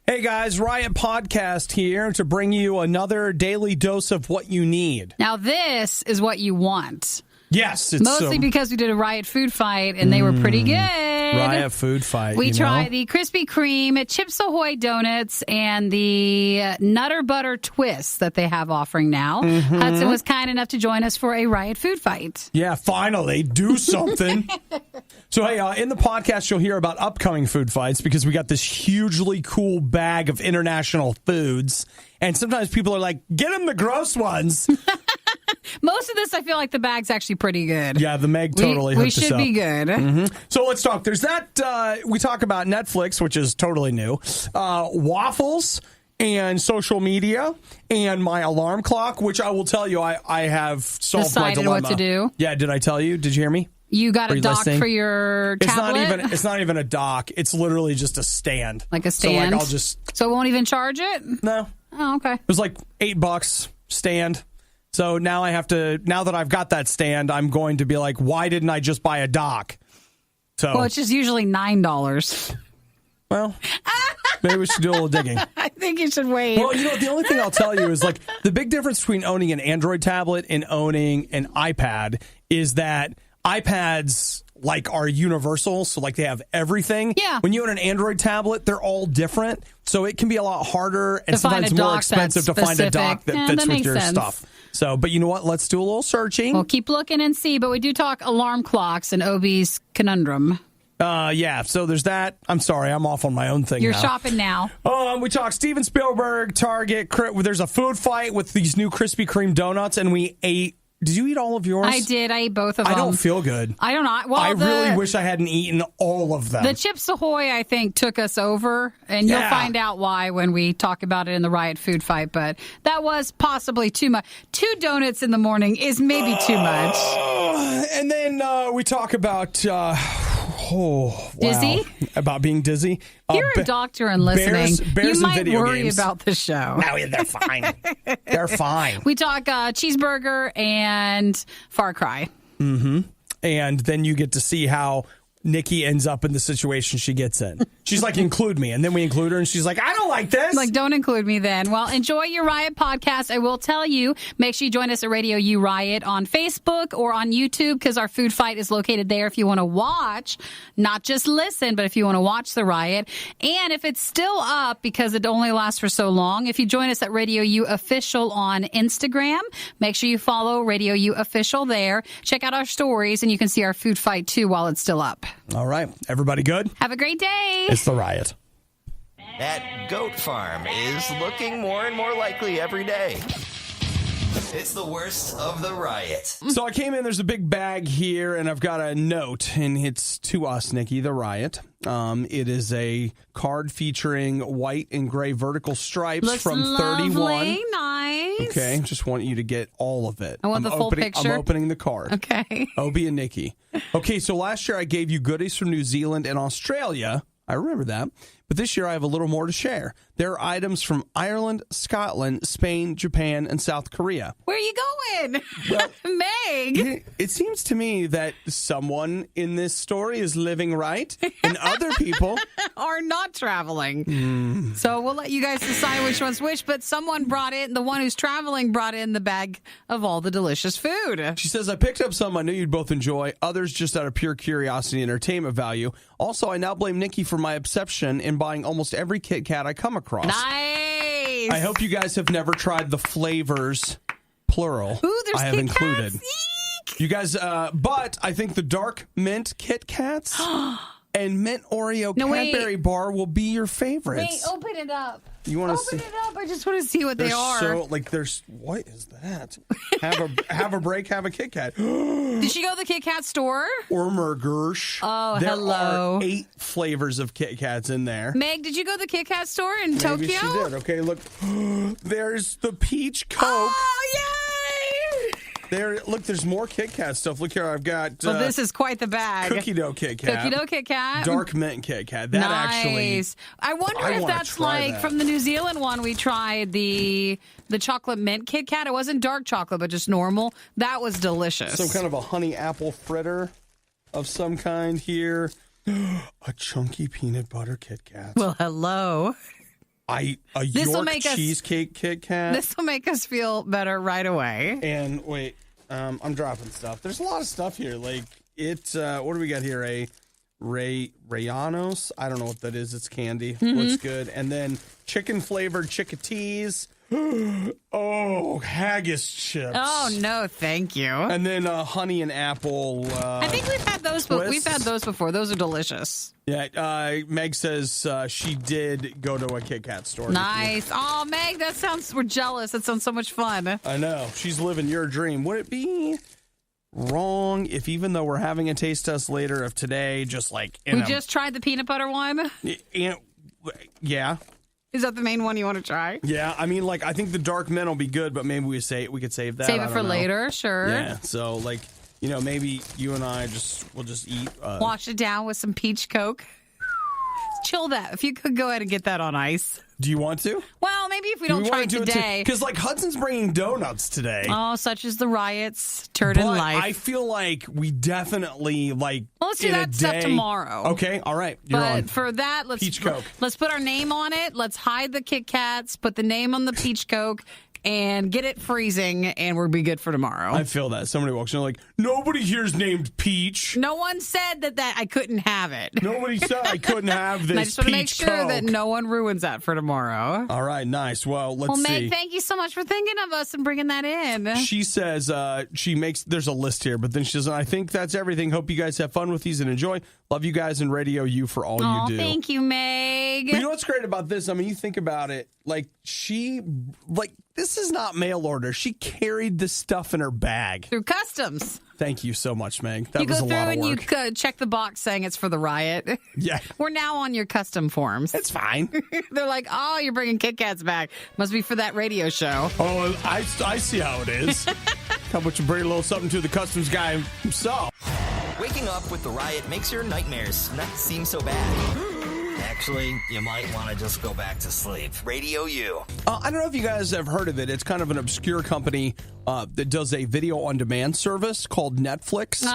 Hey guys, Riot Podcast here to bring you another daily dose of what you need. Now this is what you want. Yes. It's mostly because we did a Riot food fight and they were pretty good. Riot food fight. We tried the Krispy Kreme, Chips Ahoy donuts, and the Nutter Butter Twist that they have offering now. Hudson was kind enough to join us for a Riot food fight. Yeah, finally. Do something. So, hey, in the podcast, you'll hear about upcoming food fights because we got this hugely cool bag of international foods. And sometimes people are like, get them the gross ones. Most of this, I feel like the bag's actually pretty good. Yeah, the Meg totally hooked us up. We should be good. So let's talk. There's that. We talk about Netflix, which is totally new. Waffles and social media and my alarm clock, which I will tell you, I have solved my dilemma. Decided what to do? Yeah, did I tell you? Did you hear me? You got a dock for your tablet? It's not even a dock. It's literally just a stand. Like a stand? So it won't even charge it? No. Oh, okay. It was like $8 stand. So now now that I've got that stand, I'm going to be like, why didn't I just buy a dock? Well, it's just usually $9. Well, maybe we should do a little digging. I think you should wait. Well, the only thing I'll tell you is like the big difference between owning an Android tablet and owning an iPad is that iPads are universal, so they have everything. Yeah. When you own an Android tablet, they're all different, so it can be a lot harder and sometimes more expensive to find a dock that fits with your stuff. So, but you know what? Let's do a little searching. We'll keep looking and see, but we do talk alarm clocks and Obi's conundrum. Yeah, so there's that. I'm sorry, I'm off on my own thing. You're shopping now. We talk Steven Spielberg, Target. There's a food fight with these new Krispy Kreme donuts, and we ate. Did you eat all of yours? I did. I ate both of them. I don't feel good. I don't know. Well, I really wish I hadn't eaten all of them. The Chips Ahoy, I think, took us over, and you'll find out why when we talk about it in the Riot food fight, but that was possibly too much. 2 donuts in the morning is maybe too much. And then we talk about... Dizzy? About being dizzy. You're a doctor and listening. Bears you might and video worry games. about the show. No, they're fine. They're fine. We talk cheeseburger and Far Cry. Mm-hmm. And then you get to see how Nikki ends up in the situation she gets in. She's like, include me. And then we include her, and she's like, I don't like this. Don't include me then. Well, enjoy your Riot podcast. I will tell you, make sure you join us at RadioU Riot on Facebook or on YouTube because our food fight is located there if you want to watch, not just listen, but if you want to watch the Riot. And if it's still up, because it only lasts for so long, if you join us at RadioU Official on Instagram, make sure you follow RadioU Official there. Check out our stories, and you can see our food fight, too, while it's still up. All right. Everybody good? Have a great day. It's the Riot. That goat farm is looking more and more likely every day. It's the worst of the Riot. So I came in, there's a big bag here, and I've got a note, and it's to us, Nikki, the Riot. It is a card featuring white and gray vertical stripes from 31. Nice. Okay, just want you to get all of it. I want the full picture. I'm opening the card. Okay. Obi and Nikki. Okay, so last year I gave you goodies from New Zealand and Australia. I remember that. But this year I have a little more to share. There are items from Ireland, Scotland, Spain, Japan, and South Korea. Where are you going? Well, Meg. It seems to me that someone in this story is living right, and other people are not traveling. So we'll let you guys decide which one's which, but someone brought in, the one who's traveling brought in the bag of all the delicious food. She says, I picked up some I knew you'd both enjoy, others just out of pure curiosity and entertainment value. Also, I now blame Nikki for my obsession in buying almost every Kit Kat I come across. Nice. I hope you guys have never tried the flavors, plural, Ooh, there's I have Kit included. Kats. Eek. You guys, but I think the dark mint Kit Kats and mint Oreo Cadbury bar will be your favorites. Wait, open it up. You want to see? Open it up. I just want to see what they are. So, what is that? Have a break, have a Kit Kat. Did she go to the Kit Kat store? Urmergersh. Oh, there hello. There are 8 flavors of Kit Kats in there. Meg, did you go to the Kit Kat store in Tokyo? Maybe she did. Okay, look. There's the peach Coke. Oh, yay! Look, there's more Kit Kat stuff. Look here, I've got. Well, this is quite the bag. Cookie dough Kit Kat. Cookie dough Kit Kat. Dark mint Kit Kat. That nice. I wonder if that's from the New Zealand one. We tried the chocolate mint Kit Kat. It wasn't dark chocolate, but just normal. That was delicious. Some kind of a honey apple fritter of some kind here. A chunky peanut butter Kit Kat. Well, hello. A This'll York make us- cheesecake Kit Kat. This will make us feel better right away. And wait, I'm dropping stuff. There's a lot of stuff here. Like it's what do we got here? A Rayanos. I don't know what that is. It's candy. Looks good. And then chicken flavored chickatees. Oh, haggis chips. Oh no, thank you. And then honey and apple. I think we've had those. We've had those before. Those are delicious. Yeah. Meg says she did go to a Kit Kat store. Nice. Oh, Meg, that sounds. We're jealous. That sounds so much fun. I know. She's living your dream. Would it be wrong if, even though we're having a taste test later of today, just like we just tried the peanut butter one? Yeah. Is that the main one you want to try? Yeah, I mean, like, I think the dark mint will be good, but maybe we could save that. Save it for later, sure. Yeah, so, like, maybe you and I we'll just eat. Wash it down with some peach Coke. Chill that. If you could go ahead and get that on ice. Do you want to? Well, maybe if we don't try it today. Because, like, Hudson's bringing donuts today. Oh, such as the riots, turd in life. I feel like we definitely, like, well, let's do that stuff tomorrow. Okay, all right. You're on. For that, Peach Coke. Let's put our name on it. Let's hide the Kit Kats, put the name on the Peach Coke, and get it freezing, and we'll be good for tomorrow. I feel that. Somebody walks in like, nobody here's named Peach. No one said that I couldn't have it. Nobody said I couldn't have this. And I just want to make sure Coke. that no one ruins that for tomorrow. All right, nice. Well, let's see. Meg, thank you so much for thinking of us and bringing that in. She says there's a list here, but then she says, I think that's everything. Hope you guys have fun with these and enjoy. Love you guys and RadioU for all you do. Thank you, Meg. But you know what's great about this? I mean, you think about it, this is not mail order. She carried the stuff in her bag. Through customs. Thank you so much, Meg. That was a lot of work. You go through and you check the box saying it's for the riot. Yeah. We're now on your custom forms. It's fine. They're like, oh, you're bringing Kit Kats back. Must be for that radio show. Oh, I see how it is. How about you bring a little something to the customs guy himself? Waking up with the riot makes your nightmares not seem so bad. Actually, you might want to just go back to sleep. RadioU. I don't know if you guys have heard of it. It's kind of an obscure company that does a video on demand service called Netflix.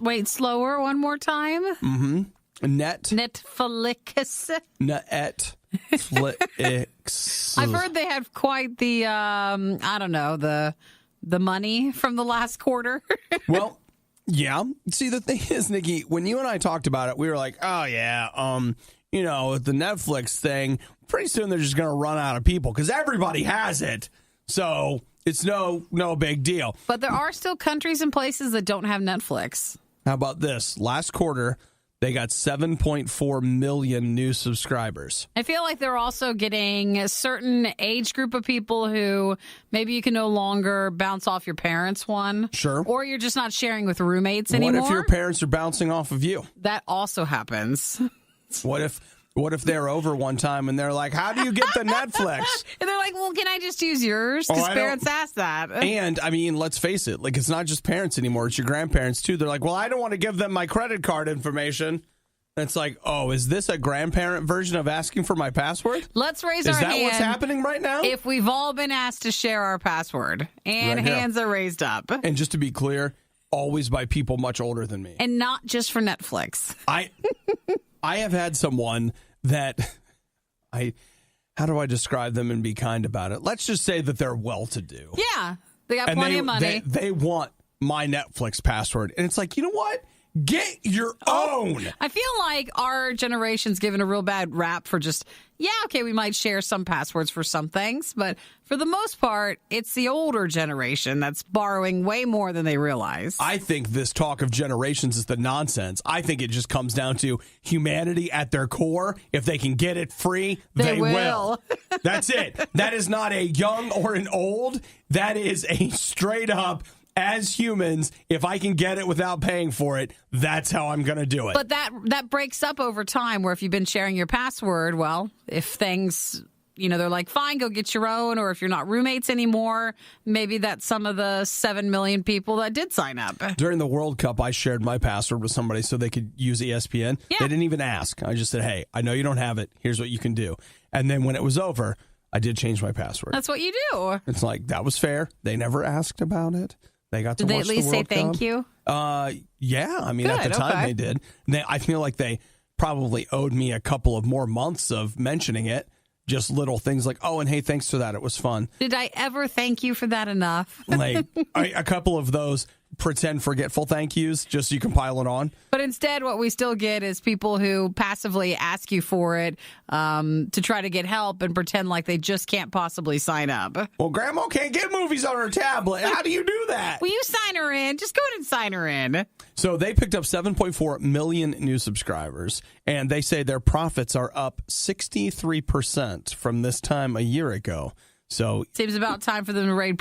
Wait, slower one more time. Mm-hmm. Netflix. Netflix. I've heard they have quite the the money from the last quarter. Well, yeah. See, the thing is, Nikki, when you and I talked about it, we were like, oh yeah, the Netflix thing, pretty soon they're just going to run out of people because everybody has it. So it's no big deal. But there are still countries and places that don't have Netflix. How about this? Last quarter, they got 7.4 million new subscribers. I feel like they're also getting a certain age group of people who maybe you can no longer bounce off your parents' one. Sure. Or you're just not sharing with roommates anymore. What if your parents are bouncing off of you? That also happens. What if they're over one time and they're like, how do you get the Netflix? And they're like, well, can I just use yours? Because parents ask that. And, I mean, let's face it. Like, it's not just parents anymore. It's your grandparents, too. They're like, well, I don't want to give them my credit card information. And it's like, oh, is this a grandparent version of asking for my password? Let's raise our hand. Is that what's happening right now? If we've all been asked to share our password. And right hands are raised up. And just to be clear, always by people much older than me. And not just for Netflix. I have had someone that how do I describe them and be kind about it? Let's just say that they're well-to-do. Yeah, they got plenty of money. They want my Netflix password. And it's like, you know what? Get your own. I feel like our generation's given a real bad rap for just, we might share some passwords for some things, but for the most part, it's the older generation that's borrowing way more than they realize. I think this talk of generations is the nonsense. I think it just comes down to humanity at their core. If they can get it free, they will. That's it. That is not a young or an old. That is a straight up, as humans, if I can get it without paying for it, that's how I'm going to do it. But that breaks up over time, where if you've been sharing your password, well, if things, they're like, fine, go get your own. Or if you're not roommates anymore, maybe that's some of the 7 million people that did sign up. During the World Cup, I shared my password with somebody so they could use ESPN. Yeah. They didn't even ask. I just said, hey, I know you don't have it. Here's what you can do. And then when it was over, I did change my password. That's what you do. It's like, that was fair. They never asked about it. They got to did watch they at least the World say thank you? Yeah. I mean, at the time they did. I feel like they probably owed me a couple of more months of mentioning it just little things like, oh, and hey, thanks for that. It was fun. Did I ever thank you for that enough? Like a couple of those pretend forgetful thank yous just so you can pile it on. But instead, what we still get is people who passively ask you for it to try to get help and pretend like they just can't possibly sign up. Well, Grandma can't get movies on her tablet. How do you do that? Will you sign her in? Just go ahead and sign her in. So they picked up 7.4 million new subscribers, and they say their profits are up 63% from this time a year ago. So seems about time for them to raise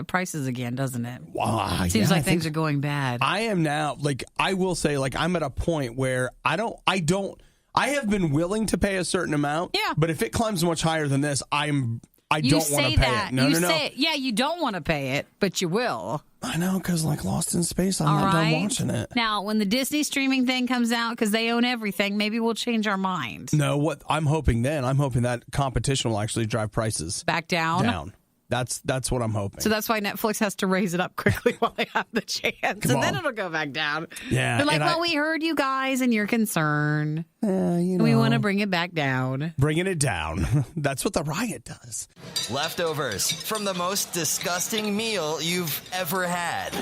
prices again, doesn't it? Wow, seems like things are going bad. I am now, like, I will say, like, I'm at a point where I have been willing to pay a certain amount. Yeah. But if it climbs much higher than this, I don't want to pay it. No. Yeah, you don't want to pay it, but you will. I know, because like Lost in Space, I'm not done watching it. Now, when the Disney streaming thing comes out, because they own everything, maybe we'll change our mind. No, what I'm hoping that competition will actually drive prices back down. That's what I'm hoping. So that's why Netflix has to raise it up quickly while they have the chance. And then it'll go back down. Yeah. They're like, we heard you guys and your concern. We want to bring it back down. Bringing it down. That's what the Riot does. Leftovers from the most disgusting meal you've ever had.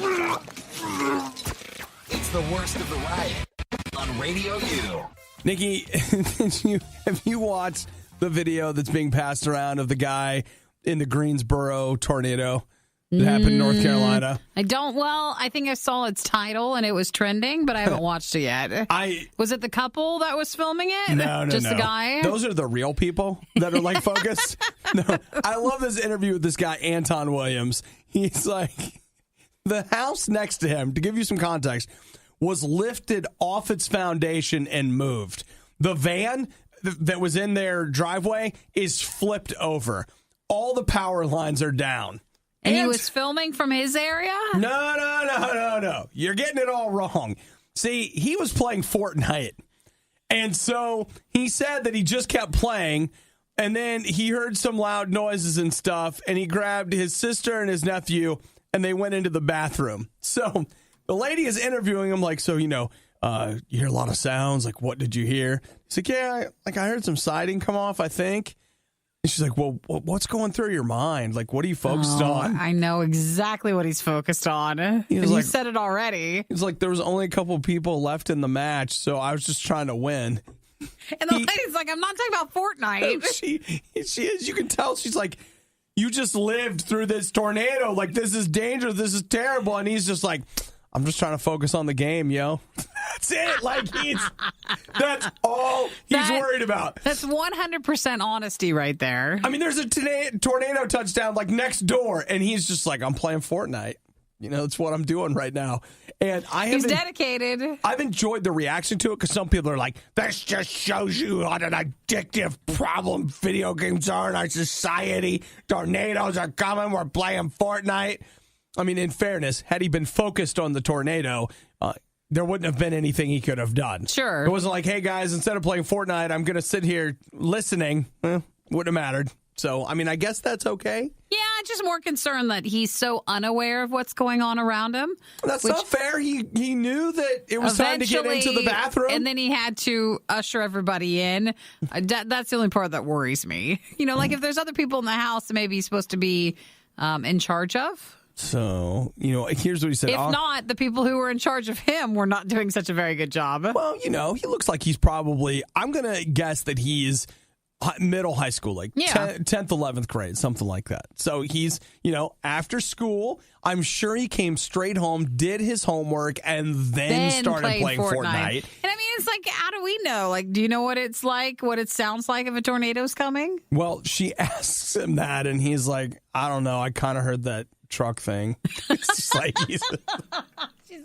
It's the worst of the Riot on Radio U. Nikki, have you watched the video that's being passed around of the guy in the Greensboro tornado that happened in North Carolina? I don't. Well, I think I saw its title and it was trending, but I haven't watched it yet. Was it the couple that was filming it? No. Just the guy? Those are the real people that are like focused. No, I love this interview with this guy, Anton Williams. He's like, the house next to him, to give you some context, was lifted off its foundation and moved. The van that was in their driveway is flipped over. All the power lines are down. And he was filming from his area? No. You're getting it all wrong. See, he was playing Fortnite. And so he said that he just kept playing. And then he heard some loud noises and stuff. And he grabbed his sister and his nephew. And they went into the bathroom. So the lady is interviewing him like, so, you hear a lot of sounds. Like, what did you hear? He's like, yeah, I heard some siding come off, I think. And she's like, well, what's going through your mind? Like, what are you focused on? I know exactly what he's focused on. You said it already. He's like, there was only a couple of people left in the match, so I was just trying to win. And the lady's like, I'm not talking about Fortnite. She is. You can tell she's like, you just lived through this tornado. Like, this is dangerous. This is terrible. And he's just like, I'm just trying to focus on the game, yo. That's it. Like, that's all he's worried about. That's 100% honesty right there. I mean, there's a tornado touchdown like next door, and he's just like, I'm playing Fortnite. That's what I'm doing right now. And he's dedicated. I've enjoyed the reaction to it because some people are like, this just shows you what an addictive problem video games are in our society. Tornadoes are coming. We're playing Fortnite. I mean, in fairness, had he been focused on the tornado, there wouldn't have been anything he could have done. Sure. It wasn't like, hey, guys, instead of playing Fortnite, I'm going to sit here listening. Wouldn't have mattered. So, I mean, I guess that's okay. Yeah, I'm just more concerned that he's so unaware of what's going on around him. That's not fair. He knew that it was time to get into the bathroom. And then he had to usher everybody in. That's the only part that worries me. Like if there's other people in the house that maybe he's supposed to be in charge of. So, here's what he said. If not, the people who were in charge of him were not doing such a very good job. Well, he looks like he's probably, I'm going to guess that he's middle high school, like 10th, 11th grade, something like that. So he's, after school, I'm sure he came straight home, did his homework, and then started playing Fortnite. And I mean, it's like, how do we know? Like, do you know what it's like, what it sounds like if a tornado's coming? Well, she asks him that, and he's like, I don't know. I kind of heard that truck thing. It's just like she's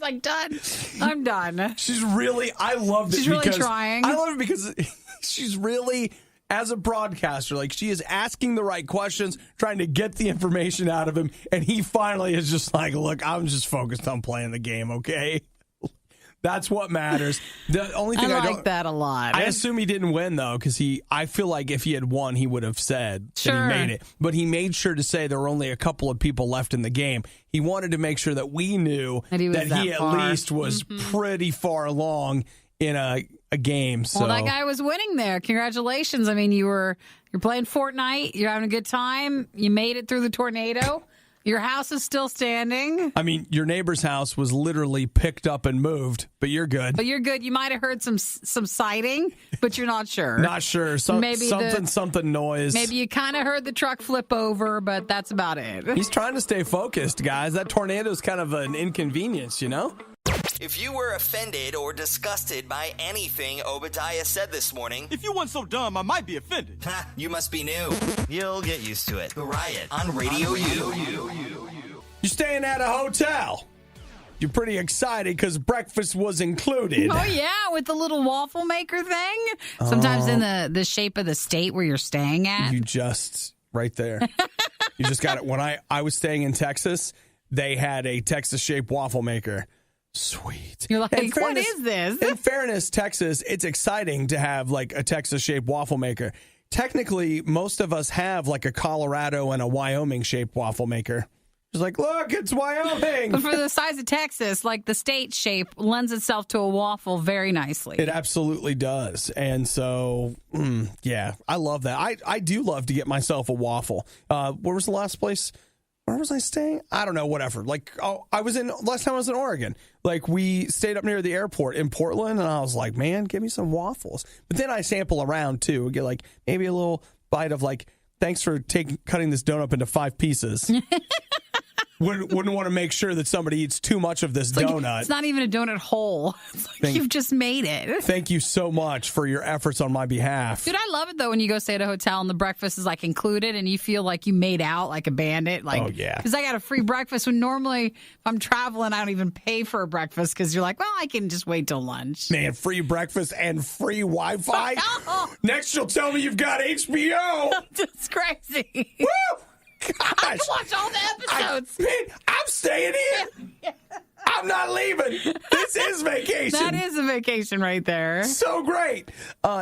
like, done. I'm done. She's really, I love it. She's really trying. I love it because she's really, as a broadcaster, like she is asking the right questions, trying to get the information out of him, and he finally is just like, look, I'm just focused on playing the game, okay? That's what matters. The only thing I like that a lot. I assume he didn't win though, because I feel like if he had won, he would have said that he made it. But he made sure to say there were only a couple of people left in the game. He wanted to make sure that we knew that he at least was pretty far along in a game. So Well, that guy was winning there. Congratulations. I mean, you're playing Fortnite. You're having a good time. You made it through the tornado. Your house is still standing. I mean, your neighbor's house was literally picked up and moved, but you're good. But you're good. You might have heard some sighting, but you're not sure. Not sure. Maybe something noise. Maybe you kind of heard the truck flip over, but that's about it. He's trying to stay focused, guys. That tornado is kind of an inconvenience, you know? If you were offended or disgusted by anything Obadiah said this morning, If you weren't so dumb, I might be offended. you must be new. You'll get used to it. The Riot on Radio U. You're staying at a hotel. You're pretty excited because breakfast was included. Oh, yeah, with the little waffle maker thing. Sometimes in the shape of the state where you're staying at. You just, right there. You just got it. When I was staying in Texas, they had a Texas-shaped waffle maker. Sweet. You're like, what is this? In fairness, Texas, it's exciting to have like a Texas-shaped waffle maker. Technically, most of us have like a Colorado and a Wyoming-shaped waffle maker. It's like, look, it's Wyoming. But for the size of Texas, like the state shape lends itself to a waffle very nicely. It absolutely does. And so, yeah, I love that. I do love to get myself a waffle. Where was the last place? Where was I staying? I don't know, whatever. Like, last time I was in Oregon. Like, we stayed up near the airport in Portland, and I was like, man, give me some waffles. But then I sample around, too. Get, like, maybe a little bite of, like, thanks for cutting this donut up into 5 pieces. Wouldn't want to make sure that somebody eats too much of this donut. It's not even a donut hole. It's like you've just made it. Thank you so much for your efforts on my behalf. Dude, I love it, though, when you go stay at a hotel and the breakfast is, like, included and you feel like you made out like a bandit. Like, oh, yeah. Because I got a free breakfast when normally if I'm traveling, I don't even pay for a breakfast because you're like, well, I can just wait till lunch. Man, free breakfast and free Wi-Fi? Oh. Next, you'll tell me you've got HBO. It's crazy. Woo! I can watch all the episodes. I'm staying here. I'm not leaving. This is vacation. That is a vacation right there. So great.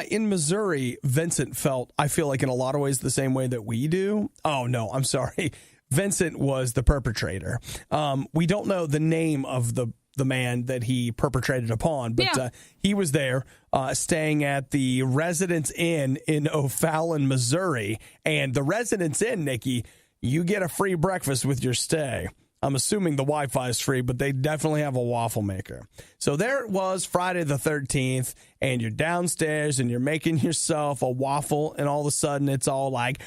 In Missouri, Vincent felt, I feel like in a lot of ways, the same way that we do. Oh, no, I'm sorry. Vincent was the perpetrator. We don't know the name of the man that he perpetrated upon, but he was there staying at the Residence Inn in O'Fallon, Missouri. And the Residence Inn, Nikki, you get a free breakfast with your stay. I'm assuming the Wi-Fi is free, but they definitely have a waffle maker. So there it was, Friday the 13th, and you're downstairs and you're making yourself a waffle, and all of a sudden it's all like,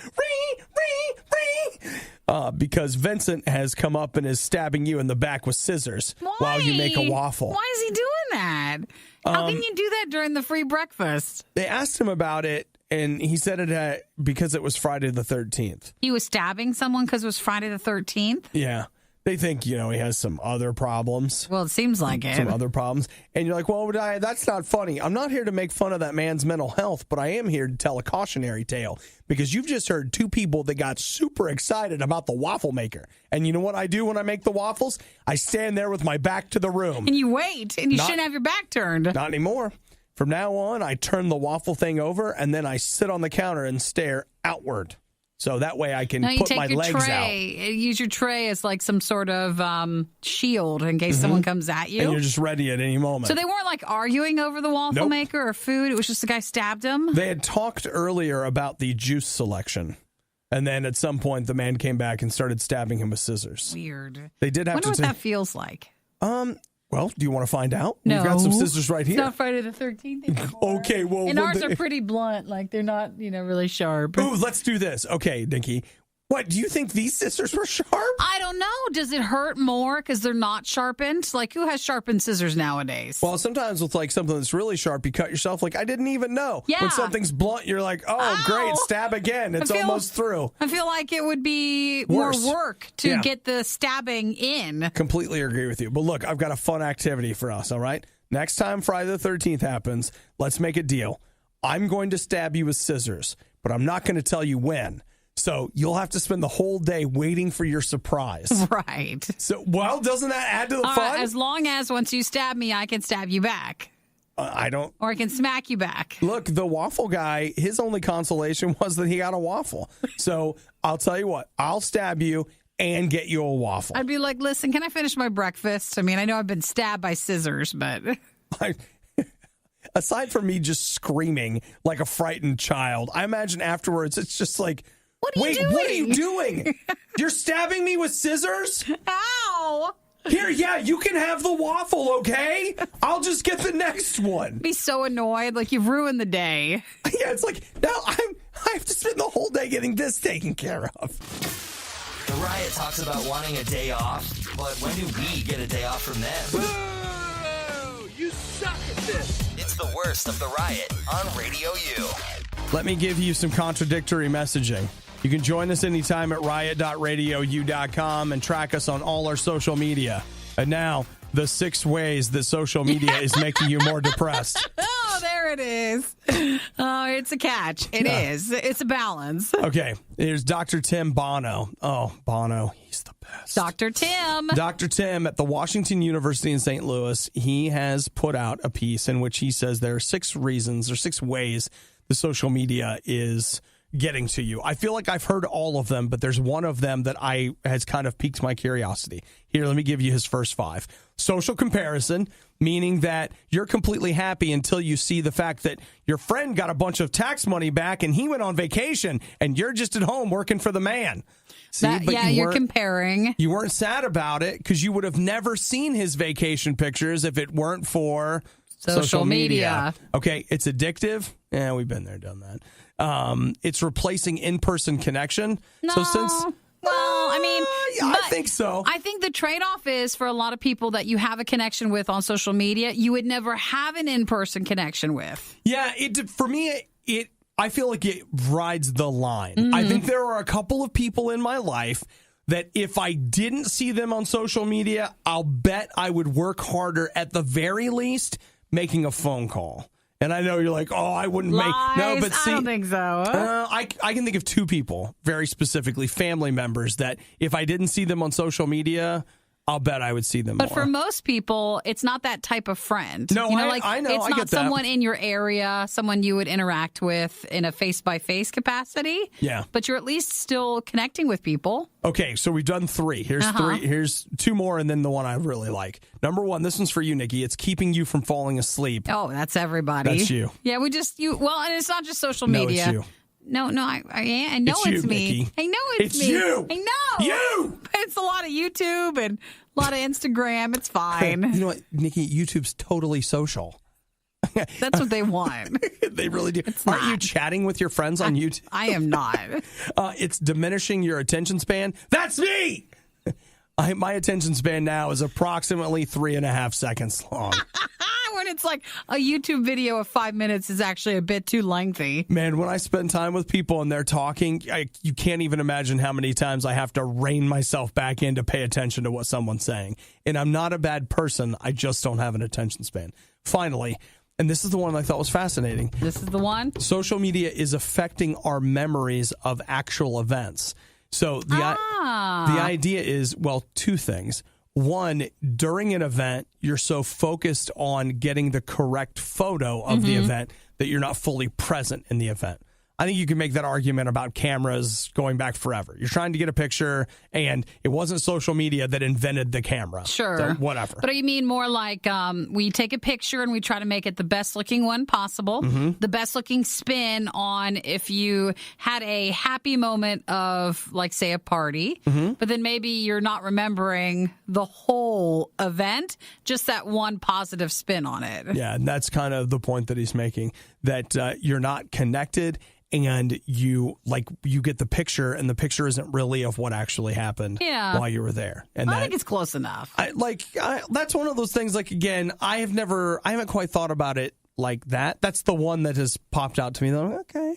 because Vincent has come up and is stabbing you in the back with scissors while you make a waffle. Why is he doing that? How can you do that during the free breakfast? They asked him about it, and he said it because it was Friday the 13th. He was stabbing someone because it was Friday the 13th? Yeah. They think, he has some other problems. Well, it seems like it. Some other problems. And you're like, well, Obadiah, that's not funny. I'm not here to make fun of that man's mental health, but I am here to tell a cautionary tale because you've just heard 2 people that got super excited about the waffle maker. And you know what I do when I make the waffles? I stand there with my back to the room. And you wait, and you shouldn't have your back turned. Not anymore. From now on, I turn the waffle thing over, and then I sit on the counter and stare outward. So that way I can put my legs out. Use your tray as like some sort of shield in case someone comes at you. And you're just ready at any moment. So they weren't like arguing over the waffle maker or food. It was just the guy stabbed him. They had talked earlier about the juice selection. And then at some point, the man came back and started stabbing him with scissors. Weird. They did have I wonder what that feels like. Well, do you want to find out? No. We've got some scissors right here. It's not Friday the 13th anymore. Okay, well. And ours are pretty blunt. Like, they're not, really sharp. Ooh, let's do this. Okay, Nikki. What, do you think these scissors were sharp? I don't know. Does it hurt more because they're not sharpened? Like, who has sharpened scissors nowadays? Well, sometimes with, like, something that's really sharp, you cut yourself. Like, I didn't even know. Yeah. When something's blunt, you're like, oh, great, stab again. It's almost through. I feel like it would be Worse. more work to get the stabbing in. Completely agree with you. But look, I've got a fun activity for us, all right? Next time Friday the 13th happens, let's make a deal. I'm going to stab you with scissors, but I'm not going to tell you when. So you'll have to spend the whole day waiting for your surprise. Right. So, well, doesn't that add to the fun? As long as once you stab me, I can stab you back. I don't. Or I can smack you back. Look, the waffle guy, his only consolation was that he got a waffle. So I'll tell you what, I'll stab you and get you a waffle. I'd be like, listen, can I finish my breakfast? I mean, I know I've been stabbed by scissors, but... aside from me just screaming like a frightened child, I imagine afterwards it's just like, What are you doing? What are you doing? You're stabbing me with scissors? Ow! Here, yeah, you can have the waffle, okay? I'll just get the next one. Be so annoyed, like you've ruined the day. Yeah, it's like, now I have to spend the whole day getting this taken care of. The Riot talks about wanting a day off, but when do we get a day off from them? Boo! You suck at this. It's the worst of the Riot on Radio U. Let me give you some contradictory messaging. You can join us anytime at riot.radiou.com and track us on all our social media. And now, the 6 ways that social media is making you more depressed. Oh, there it is. Oh, it's a catch. It is. It's a balance. Okay, here's Dr. Tim Bono. Oh, Bono, he's the best. Dr. Tim. Dr. Tim at the Washington University in St. Louis, he has put out a piece in which he says there are 6 reasons or 6 ways the social media is getting to you. I feel like I've heard all of them, but there's one of them that has kind of piqued my curiosity. Here, let me give you his first 5. Social comparison, meaning that you're completely happy until you see the fact that your friend got a bunch of tax money back and he went on vacation and you're just at home working for the man. See, you're comparing. You weren't sad about it because you would have never seen his vacation pictures if it weren't for social media. Okay, it's addictive. Yeah, we've been there, done that. It's replacing in-person connection. No. I think so. I think the trade-off is for a lot of people that you have a connection with on social media, you would never have an in-person connection with. Yeah, for me, I feel like it rides the line. I think there are a couple of people in my life that if I didn't see them on social media, I'll bet I would work harder at the very least making a phone call. And I know you're like, oh, I wouldn't Lies. make... No, but see, I don't think so. I can think of 2 people, very specifically, family members, that if I didn't see them on social media, I'll bet I would see them more. But for most people, it's not that type of friend. No, I know. It's I not get that. someone in your area, someone you would interact with in a face-by-face capacity. Yeah. But you're at least still connecting with people. Okay, so we've done 3. Here's 3. Here's 2 more, and then the one I really like. Number 1, this one's for you, Nikki. It's keeping you from falling asleep. Oh, that's everybody. That's you. Yeah, and it's not just social media. No, it's you. No, I know It's it's you, me. Nikki. I know it's me. You. I know. You. It's a lot of YouTube and a lot of Instagram. It's fine. You know what, Nikki? YouTube's totally social. That's what they want. They really do. It's Aren't not. you chatting with your friends on YouTube? I am not. It's diminishing your attention span. That's me! My attention span now is approximately 3.5 seconds long. When it's like a YouTube video of 5 minutes is actually a bit too lengthy. Man, when I spend time with people and they're talking, you can't even imagine how many times I have to rein myself back in to pay attention to what someone's saying. And I'm not a bad person. I just don't have an attention span. Finally, and this is the one I thought was fascinating. This is the one? Social media is affecting our memories of actual events. So the idea is, 2 things. One, during an event, you're so focused on getting the correct photo of the event that you're not fully present in the event. I think you can make that argument about cameras going back forever. You're trying to get a picture, and it wasn't social media that invented the camera. Sure. So whatever. But you mean more like we take a picture and we try to make it the best-looking one possible, the best-looking spin on if you had a happy moment of, like, say, a party, but then maybe you're not remembering the whole event, just that one positive spin on it. Yeah, and that's kind of the point that he's making, that you're not connected. And you get the picture, and the picture isn't really of what actually happened while you were there. And I think it's close enough. That's one of those things. Like, again, I haven't quite thought about it like that. That's the one that has popped out to me. Like, okay,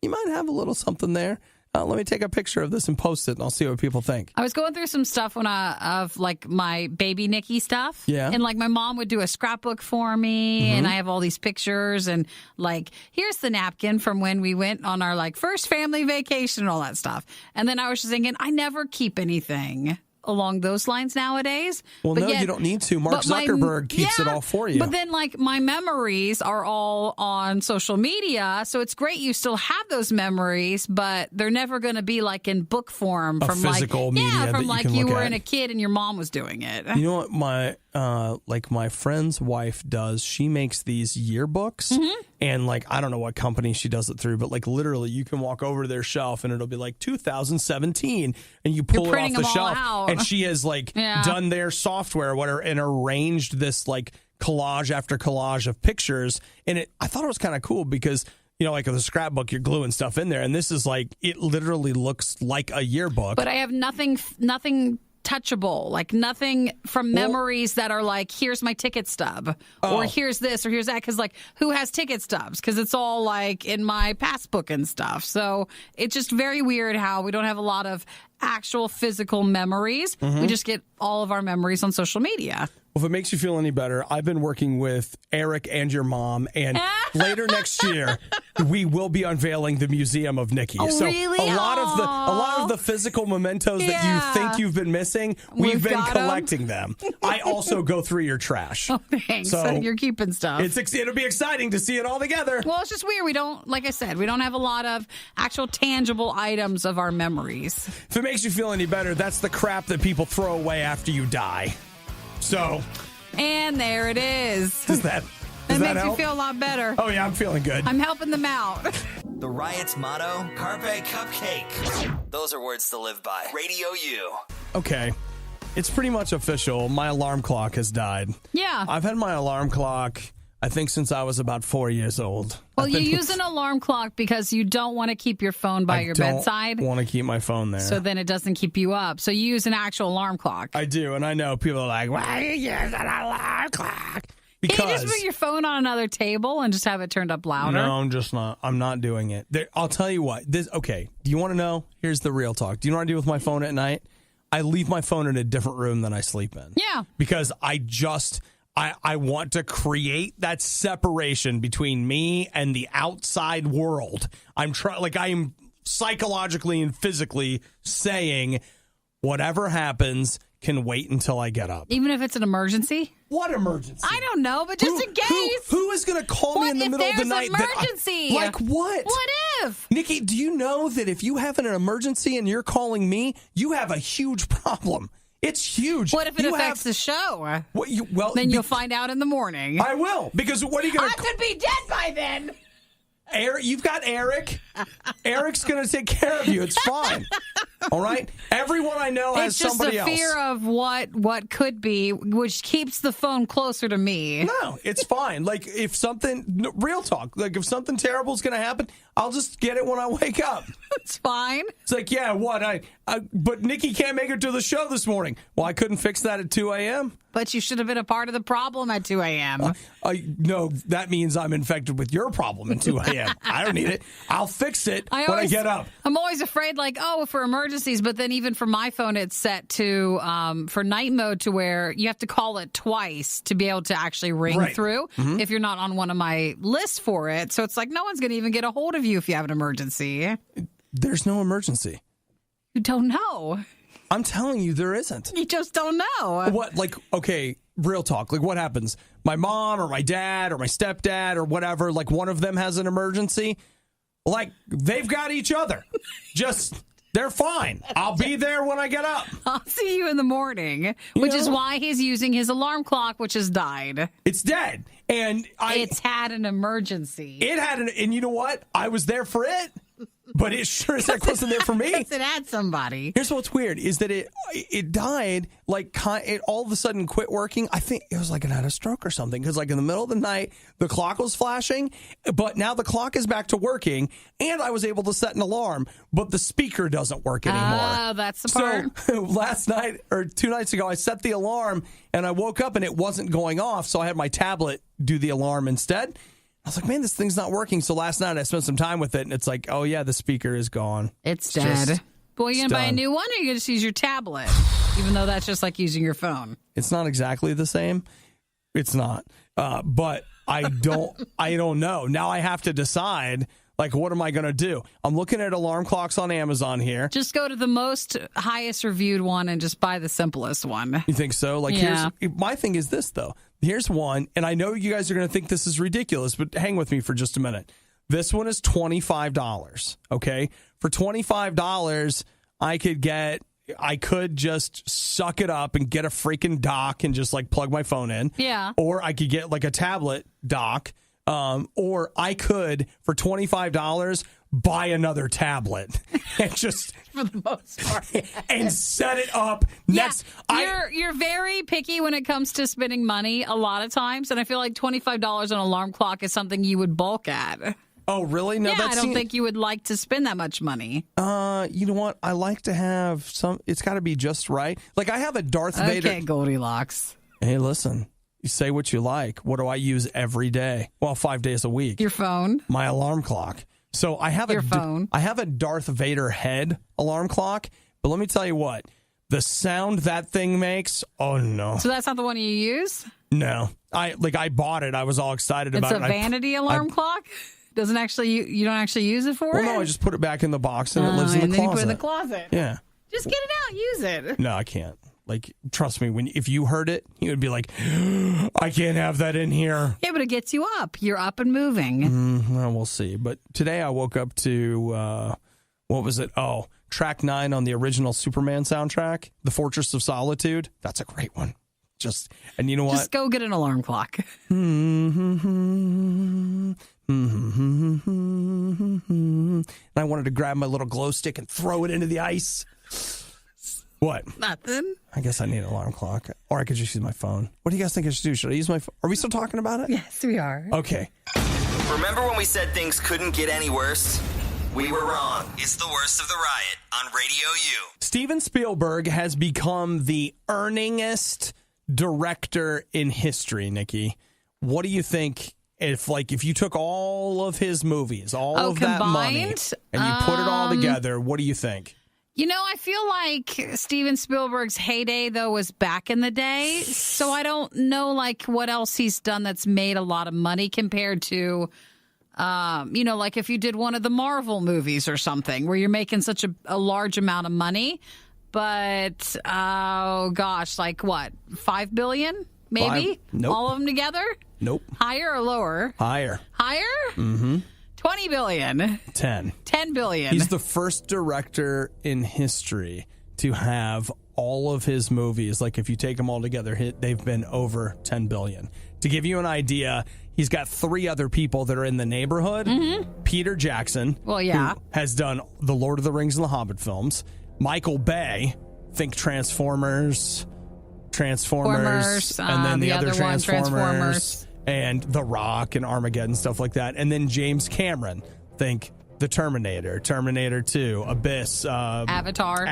you might have a little something there. Let me take a picture of this and post it, and I'll see what people think. I was going through some stuff of like my baby Nikki stuff. Yeah. And like my mom would do a scrapbook for me, and I have all these pictures, and like, here's the napkin from when we went on our like first family vacation and all that stuff. And then I was just thinking, I never keep anything. along those lines nowadays. Well, no, you don't need to. Mark Zuckerberg keeps it all for you. But then, like, my memories are all on social media, so it's great you still have those memories, but they're never going to be, like, in book form from, physical media. Yeah, from, that like, you were at. in a kid and your mom was doing it. You know what my friend's wife does? She makes these yearbooks, and, like, I don't know what company she does it through, but, like, literally you can walk over to their shelf and it'll be like 2017, and you pull it off the shelf, and she has, like, done their software or whatever and arranged this, like, collage after collage of pictures. And I thought it was kind of cool because, you know, like with a scrapbook, you're gluing stuff in there, and this is like, it literally looks like a yearbook. But I have nothing touchable, like nothing from memories that are like, here's my ticket stub, or here's this, or here's that, because, like, who has ticket stubs? Because it's all, like, in my passbook and stuff. So it's just very weird how we don't have a lot of actual physical memories. We just get all of our memories on social media. Well, if it makes you feel any better, I've been working with Eric and your mom, and later next year we will be unveiling the Museum of Nikki. Oh, so really? a lot of the physical mementos that you think you've been missing, we've been collecting them. I also go through your trash. Oh, thanks. So you're keeping stuff. It'll be exciting to see it all together. Well, it's just weird. We don't, like I said, we don't have a lot of actual tangible items of our memories. If it makes you feel any better, that's the crap that people throw away after you die. So, and there it is. Does that makes help? me feel a lot better. Oh, yeah, I'm feeling good. I'm helping them out. The Riot's motto, Carpe Cupcake. Those are words to live by. Radio U. Okay. It's pretty much official. My alarm clock has died. Yeah. I've had my alarm clock, I think, since I was about 4 years old. Well, you use an alarm clock because you don't want to keep your phone by your bedside. I don't want to keep my phone there. So then it doesn't keep you up. So you use an actual alarm clock. I do, and I know people are like, why do you use an alarm clock? Because Can you just put your phone on another table and just have it turned up louder? No, I'm just not. I'm not doing it. I'll tell you what. Okay, do you want to know? Here's the real talk. Do you know what I do with my phone at night? I leave my phone in a different room than I sleep in. Yeah. Because I want to create that separation between me and the outside world. I am psychologically and physically saying whatever happens can wait until I get up. Even if it's an emergency? What emergency? I don't know, but just in case. Who is going to call me in the middle of the night? Emergency? Like what? What if? Nikki, do you know that if you have an emergency and you're calling me, you have a huge problem? It's huge. What if it affects the show? Then you'll find out in the morning. I will, because what are you going to... I could be dead by then. You've got Eric. Eric's going to take care of you. It's fine. All right? Everyone I know has somebody else. It's just a fear of what could be, which keeps the phone closer to me. No, it's fine. Like, real talk, like, if something terrible is going to happen, I'll just get it when I wake up. It's fine. It's like, yeah, what? But Nikki can't make it to the show this morning. Well, I couldn't fix that at 2 a.m. But you should have been a part of the problem at 2 a.m. No, that means I'm infected with your problem at 2 a.m. I don't need it. I'll fix it when I get up. I'm always afraid, like, for emergencies, but then even for my phone, it's set to for night mode to where you have to call it twice to be able to actually ring through if you're not on one of my lists for it. So it's like no one's going to even get a hold of you if you have an emergency. There's no emergency. You don't know. I'm telling you, there isn't. You just don't know. What, like, okay, real talk. Like, what happens? My mom or my dad or my stepdad or whatever, like, one of them has an emergency. Like, they've got each other. They're fine. I'll be there when I get up. I'll see you in the morning, which is why he's using his alarm clock, which has died. It's dead. And it's had an emergency. And you know what? I was there for it. But it sure as heck wasn't there for me. Because it had somebody. Here's what's weird is that it died, like, it all of a sudden quit working. I think it was like it had a stroke or something. Because, like, in the middle of the night, the clock was flashing. But now the clock is back to working. And I was able to set an alarm. But the speaker doesn't work anymore. Oh, that's the part. So last night or 2 nights ago, I set the alarm. And I woke up and it wasn't going off. So I had my tablet do the alarm instead. I was like, man, this thing's not working. So last night I spent some time with it, and it's like, oh, yeah, the speaker is gone. It's dead. Boy, you going to buy a new one, or you going to just use your tablet, even though that's just like using your phone? It's not exactly the same. It's not. But I don't know. Now I have to decide, Like, what am I going to do? I'm looking at alarm clocks on Amazon here. Just go to the most highest reviewed one and just buy the simplest one. You think so? Like, Yeah. my thing is this, though. Here's one, and I know you guys are going to think this is ridiculous, but hang with me for just a minute. This one is $25, okay? For $25, I could just suck it up and get a freaking dock and just, like, plug my phone in. Yeah. Or I could get, like, a tablet dock. Or I could, for $25, buy another tablet and just For the most part. and set it up next. You're very picky when it comes to spending money a lot of times, and I feel like $25 on an alarm clock is something you would balk at. Oh, really? No, I don't think you would like to spend that much money. You know what? I like to have some. It's got to be just right. Like, I have a Darth Vader. Okay, Goldilocks. Hey, listen. You say what you like. What do I use every day? Well, 5 days a week. Your phone. My alarm clock. So I have Your phone. I have a Darth Vader head alarm clock. But let me tell you what. The sound that thing makes. Oh no. So that's not the one you use? No. I bought it. I was all excited about it. It's a vanity alarm clock? Doesn't actually you don't actually use it for it? Well, no, I just put it back in the box and it lives in the and closet. then you put it in the closet. Yeah. Just get it out, use it. No, I can't. Like, trust me, if you heard it, you would be like, I can't have that in here. Yeah, but it gets you up. You're up and moving. Well, we'll see. But today I woke up to, what was it? Oh, track 9 on the original Superman soundtrack, The Fortress of Solitude. That's a great one. And you know what? Just go get an alarm clock. And I wanted to grab my little glow stick and throw it into the ice. What? Nothing. I guess I need an alarm clock. Or I could just use my phone. What do you guys think I should do? Should I use my phone? Are we still talking about it? Yes, we are. Okay. Remember when we said things couldn't get any worse? We were wrong. It's the worst of the riot on Radio U. Steven Spielberg has become the earningest director in history, Nikki. What do you think if you took all of his movies, all of that money, combined? and you put it all together, what do you think? You know, I feel like Steven Spielberg's heyday, though, was back in the day. So I don't know, like, what else he's done that's made a lot of money compared to, like if you did one of the Marvel movies or something where you're making such a large amount of money. But, oh, gosh, like what, $5 billion, maybe? Nope. All of them together? Nope. Higher or lower? Higher. Higher? Mm-hmm. $20 billion. 10. $10 billion. He's the first director in history to have all of his movies, like if you take them all together, they've been over $10 billion. To give you an idea, he's got 3 other people that are in the neighborhood. Mm-hmm. Peter Jackson, well, yeah, who has done the Lord of the Rings and the Hobbit films. Michael Bay, think Transformers, and then the other Transformers. And The Rock and Armageddon, stuff like that. And then James Cameron, think The Terminator, Terminator 2, Abyss, Avatar,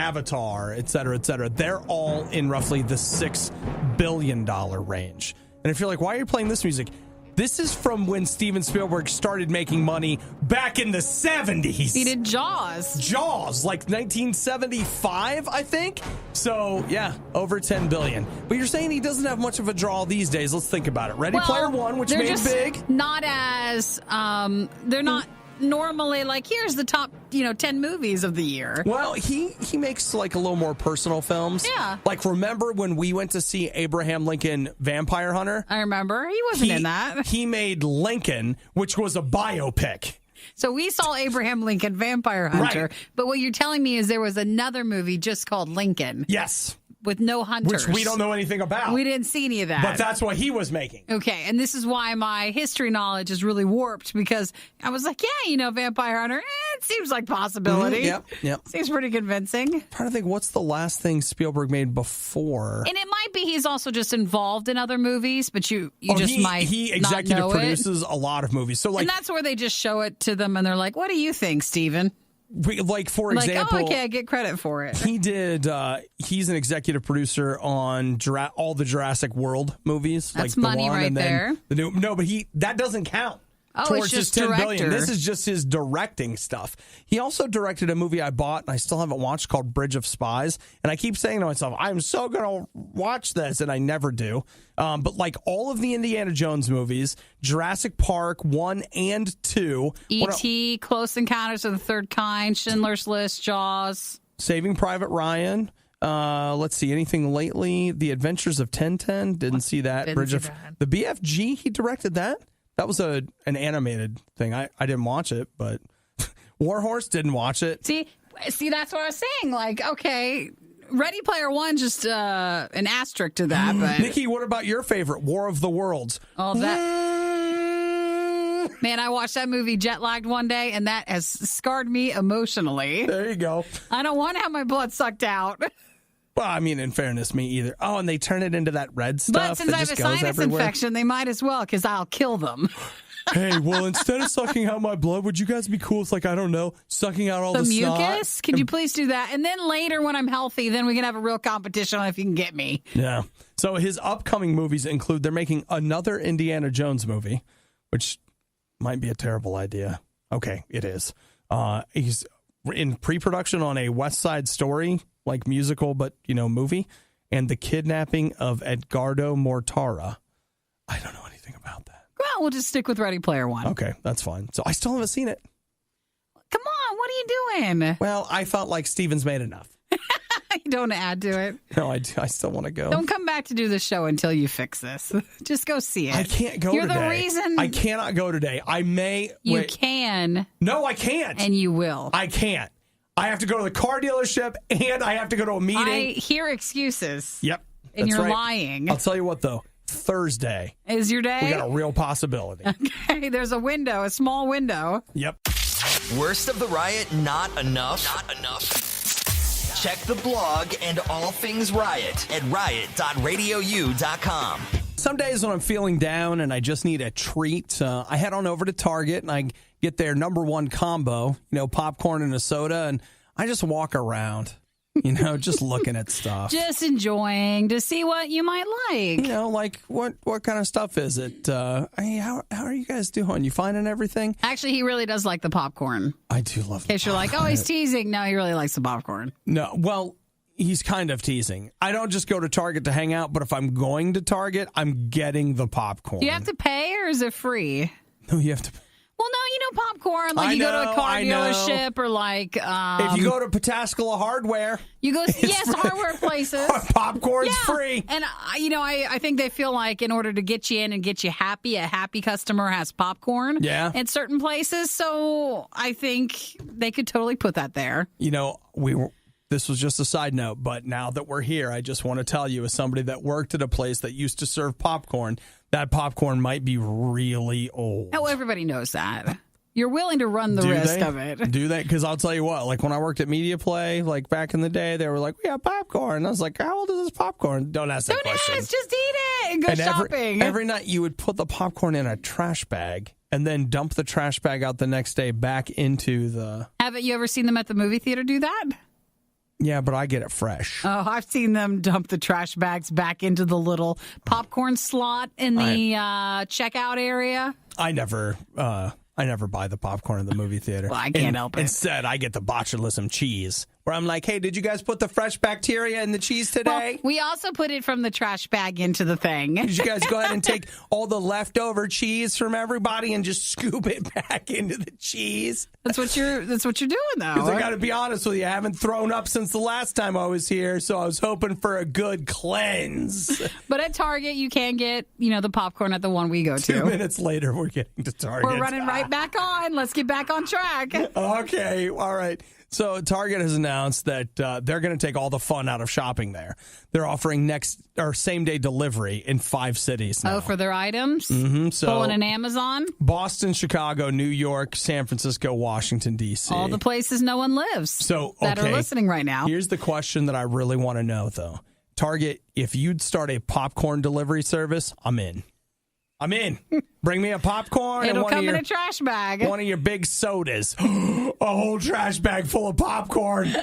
et cetera, et cetera. They're all in roughly the $6 billion range. And if you're like, why are you playing this music? This is from when Steven Spielberg started making money back in the 70s. He did Jaws. Like 1975, I think. So, yeah, over $10 billion. But you're saying he doesn't have much of a draw these days. Let's think about it. Ready Player One, which made big. Not as, they're not normally like, here's the top, 10 movies of the year. Well, he makes like a little more personal films. Yeah. Like, remember when we went to see Abraham Lincoln Vampire Hunter? I remember. He wasn't in that. He made Lincoln, which was a biopic. So we saw Abraham Lincoln Vampire Hunter, right. But what you're telling me is there was another movie just called Lincoln. Yes. With no hunters. Which we don't know anything about. We didn't see any of that. But that's what he was making. Okay, and this is why my history knowledge is really warped, because I was like, yeah, Vampire Hunter, it seems like possibility. Yep. Seems pretty convincing. I'm trying to think, what's the last thing Spielberg made before? And it might be he's also just involved in other movies, but you might he not executive know produces a lot of movies. So like, and that's where they just show it to them, and they're like, what do you think, Steven? Like, for example, I get credit for it. He did. He's an executive producer on all the Jurassic World movies. That's like money the one, right and then there. The new, no, but that doesn't count. towards his just 10 director. billion. This is just his directing stuff. He also directed a movie I bought and I still haven't watched called Bridge of Spies. And I keep saying to myself, I'm so going to watch this, and I never do. But like all of the Indiana Jones movies, Jurassic Park 1 and 2. E.T., Close Encounters of the Third Kind, Schindler's List, Jaws. Saving Private Ryan. Let's see, anything lately? The Adventures of Tintin. Didn't see that. Didn't see that. The BFG, he directed that. That was an animated thing. I didn't watch it, but Warhorse didn't watch it. See, that's what I was saying. Like, okay, Ready Player One, just an asterisk to that. But Nikki, what about your favorite, War of the Worlds? Oh, that. Man, I watched that movie jet lagged one day, and that has scarred me emotionally. There you go. I don't want to have my blood sucked out. Well, I mean, in fairness, me either. Oh, and they turn it into that red stuff. But since that I have just a goes sinus everywhere. infection, they might as well, because I'll kill them. Hey, well, instead of sucking out my blood, would you guys be cool with, like, I don't know, sucking out all the snot? Mucus? Can you please do that? And then later, when I'm healthy, then we can have a real competition on if you can get me. Yeah. So his upcoming movies include, they're making another Indiana Jones movie, which might be a terrible idea. Okay, it is. He's in pre-production on a West Side Story, like musical, but, movie, and the kidnapping of Edgardo Mortara. I don't know anything about that. Well, we'll just stick with Ready Player One. Okay, that's fine. So I still haven't seen it. Come on, what are you doing? Well, I felt like Steven's made enough. You don't add to it. No, I still want to go. Don't come back to do the show until you fix this. Just go see it. I can't go You're today. the reason. I cannot go today. I may. You wait. can. No, I can't. And you will. I can't. I have to go to the car dealership and I have to go to a meeting. I hear excuses. Yep. And that's you're right. lying. I'll tell you what, though. Thursday. Is your day? We got a real possibility. Okay, there's a window, a small window. Yep. Worst of the riot, not enough? Not enough. Check the blog and all things Riot at riot.radiou.com. Some days when I'm feeling down and I just need a treat, I head on over to Target and I get their number one combo, popcorn and a soda, and I just walk around, just looking at stuff. Just enjoying to see what you might like. Like what kind of stuff is it? How are you guys doing? You finding everything? Actually, he really does like the popcorn. I do love. In case you're like, oh, he's teasing. No, he really likes the popcorn. No, well, he's kind of teasing. I don't just go to Target to hang out, but if I'm going to Target, I'm getting the popcorn. Do you have to pay or is it free? No, you have to. Well, no, popcorn. Like go to a car dealership or like. If you go to Pataskala Hardware, you go. Yes, hardware places. Popcorn's free. And I think they feel like in order to get you in and get you happy, a happy customer has popcorn. Yeah. At certain places, so I think they could totally put that there. This was just a side note, but now that we're here, I just want to tell you, as somebody that worked at a place that used to serve popcorn, that popcorn might be really old. Oh, everybody knows that. You're willing to run the risk of it. Do they? Because I'll tell you what, like when I worked at Media Play, like back in the day, they were like, we have popcorn. And I was like, how old is this popcorn? Don't ask that question. Don't ask, just eat it and go shopping. Every night you would put the popcorn in a trash bag and then dump the trash bag out the next day back into the... Haven't you ever seen them at the movie theater do that? Yeah, but I get it fresh. Oh, I've seen them dump the trash bags back into the little popcorn slot in the checkout area. I never buy the popcorn in the movie theater. Well, I can't help it. Instead, I get the botulism cheese, where I'm like, hey, did you guys put the fresh bacteria in the cheese today? Well, we also put it from the trash bag into the thing. Did you guys go ahead and take all the leftover cheese from everybody and just scoop it back into the cheese? That's what you're doing, though. Because I got to be honest with you, I haven't thrown up since the last time I was here, so I was hoping for a good cleanse. But at Target, you can get, the popcorn at the one we go to. 2 minutes later, we're getting to Target. We're running right back on. Let's get back on track. Okay, all right. So Target has announced that they're going to take all the fun out of shopping there. They're offering same-day delivery in 5 cities now. Oh, for their items? Mm-hmm. So pulling an Amazon? Boston, Chicago, New York, San Francisco, Washington, D.C. All the places no one lives that are listening right now. Here's the question that I really want to know, though. Target, if you'd start a popcorn delivery service, I'm in. Bring me a popcorn. It'll and come in a trash bag. One of your big sodas. A whole trash bag full of popcorn.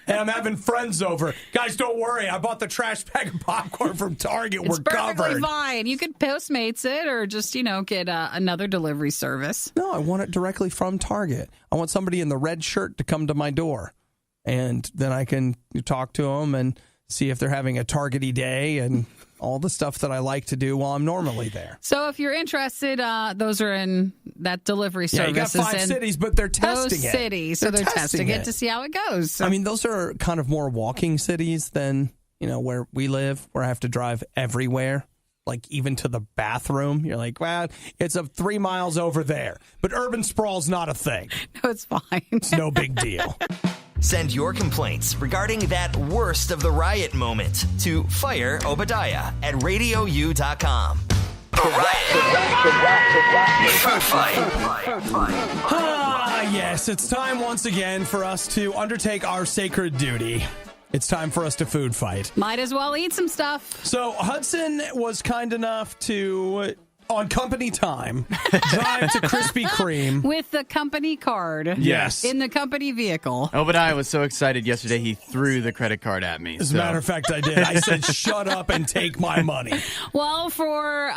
and I'm having friends over. Guys, don't worry. I bought the trash bag of popcorn from Target. It's We're perfectly covered. fine. You could Postmates it or just, get another delivery service. No, I want it directly from Target. I want somebody in the red shirt to come to my door, and then I can talk to them and see if they're having a Target-y day and all the stuff that I like to do while I'm normally there. So if you're interested, those are in that delivery service. Yeah, you got 5 cities, but they're testing those it. cities, so they're testing it to see how it goes. So. I mean, those are kind of more walking cities than, where we live, where I have to drive everywhere, like even to the bathroom. You're like, well, it's 3 miles over there. But urban sprawl's not a thing. No, it's fine. It's no big deal. Send your complaints regarding that worst of the riot moment to Fire Obadiah at RadioU.com. The Riot. Food Fight. Yes, it's time once again for us to undertake our sacred duty. It's time for us to food fight. Might as well eat some stuff. So Hudson was kind enough to, on company time, drive to Krispy Kreme. With the company card. Yes. In the company vehicle. Obadiah was so excited yesterday, he threw the credit card at me. As a matter of fact, I did. I said, shut up and take my money. Well, for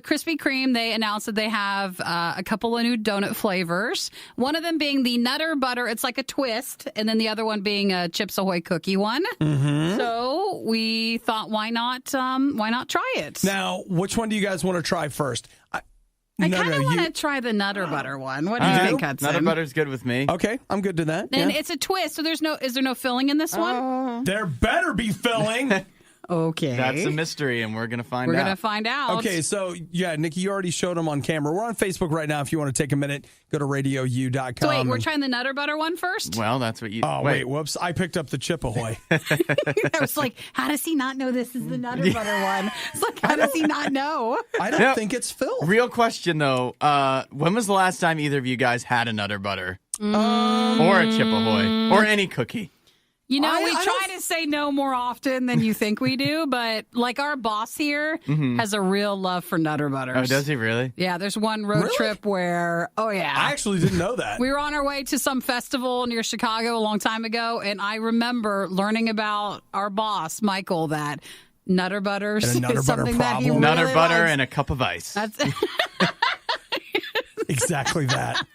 Krispy Kreme, they announced that they have a couple of new donut flavors. One of them being the Nutter Butter. It's like a twist. And then the other one being a Chips Ahoy cookie one. Mm-hmm. So we thought, why not try it? Now, which one do you guys want to try first? I kind of want to try the Nutter Butter one. What do you think, Hudson? Nutter Butter's good with me. Okay, I'm good to that. And yeah. it's a twist, so is there no filling in this one? There better be filling. Okay. That's a mystery, and we're going to find out. We're going to find out. Okay, so, yeah, Nikki, you already showed them on camera. We're on Facebook right now. If you want to take a minute, go to RadioU.com. So wait, we're trying the Nutter Butter one first? Well, that's what you... Oh, wait, whoops. I picked up the Chip Ahoy. I was like, how does he not know this is the Nutter Butter one? It's like, how does he not know? I don't think it's filled. Real question, though. When was the last time either of you guys had a Nutter Butter? Or a Chip Ahoy? Or any cookie? We try to say no more often than you think we do, but like our boss here has a real love for Nutter Butters. Oh, does he really? Yeah, there's one road trip where, I actually didn't know that. We were on our way to some festival near Chicago a long time ago, and I remember learning about our boss, Michael, that Nutter Butters And a Nutter is Butter something that he problem. really Nutter Butter likes. and a cup of ice. That's Exactly that.